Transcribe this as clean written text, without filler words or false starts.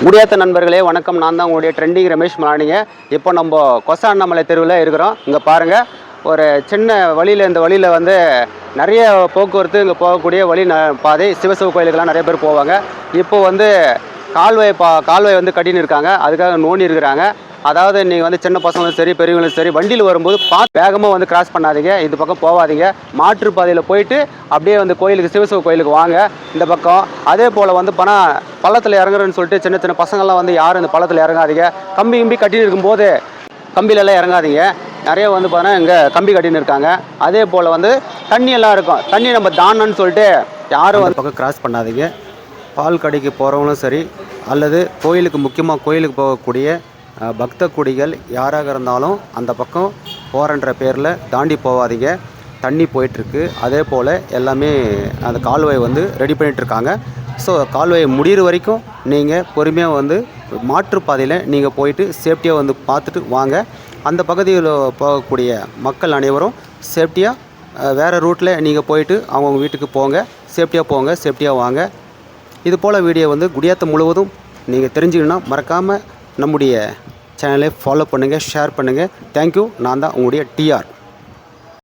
குடியாத்த நண்பர்களே வணக்கம். நான் தான் உங்களுடைய ட்ரெண்டிங் ரமேஷ் மலானிங்க. இப்போ நம்ம கொச அண்ணாமலை தெருவில் இருக்கிறோம். இங்கே பாருங்கள், ஒரு சின்ன வழியில், இந்த வழியில் வந்து நிறைய போக்குவரத்து இங்கே போகக்கூடிய வழி பாதை. சிவசிவ கோயிலுக்கெல்லாம் நிறைய பேர் போவாங்க. இப்போ வந்து கால்வாய் வந்து கட்டின்னு இருக்காங்க. அதுக்காக நோண்டி இருக்கிறாங்க. அதாவது நீங்கள் வந்து சின்ன பசங்களும் சரி, பெரியவங்களும் சரி, வண்டியில் வரும்போது பார்த்து வேகமாக வந்து கிராஸ் பண்ணாதீங்க. இது பக்கம் போகாதீங்க. மாற்றுப்பாதையில் போயிட்டு அப்படியே வந்து கோயிலுக்கு, சிவசிவ கோயிலுக்கு வாங்க இந்த பக்கம். அதே போல் வந்து பள்ளத்தில் இறங்குறேன்னு சொல்லிட்டு சின்ன சின்ன பசங்கள்லாம் வந்து யாரும் இந்த பள்ளத்தில் இறங்காதீங்க. கம்பி கட்டின்னு இருக்கும்போது கம்பிலெல்லாம் இறங்காதீங்க. நிறைய வந்து பார்த்தீங்கன்னா இங்கே கம்பி கட்டின்னு இருக்காங்க. அதே போல் வந்து தண்ணியெல்லாம் இருக்கும். தண்ணி நம்ம தானன்னு சொல்லிட்டு யாரும் வந்து பக்கம் கிராஸ் பண்ணாதீங்க. பால் கடைக்கு போகிறவங்களும் சரி, அல்லது கோயிலுக்கு, முக்கியமாக கோயிலுக்கு போகக்கூடிய பக்த குடிகள் யாராக இருந்தாலும் அந்த பக்கம் போகிறன்ற பேரில் தாண்டி போகாதீங்க. தண்ணி போயிட்டுருக்கு. அதே போல் எல்லாமே அந்த கால்வாய் வந்து ரெடி பண்ணிகிட்ருக்காங்க. ஸோ கால்வாயை முடிகிற வரைக்கும் நீங்கள் பொறுமையாக வந்து மாற்றுப்பாதையில் நீங்கள் போயிட்டு சேஃப்டியாக வந்து பார்த்துட்டு வாங்க. அந்த பகுதியில் போகக்கூடிய மக்கள் அனைவரும் சேஃப்டியாக வேறு ரூட்டில் நீங்கள் போயிட்டு அவங்கவுங்க வீட்டுக்கு போங்க. சேஃப்டியாக போங்க, சேஃப்டியாக வாங்க. இது போல் வீடியோ வந்து குடியாத்தம் முழுவதும் நீங்கள் தெரிஞ்சுக்கணுன்னா மறக்காமல் நம்முடைய சேனலை ஃபாலோ பண்ணுங்கள், ஷேர் பண்ணுங்கள். தேங்க்யூ. நான் தான் உங்களுடைய டிஆர்.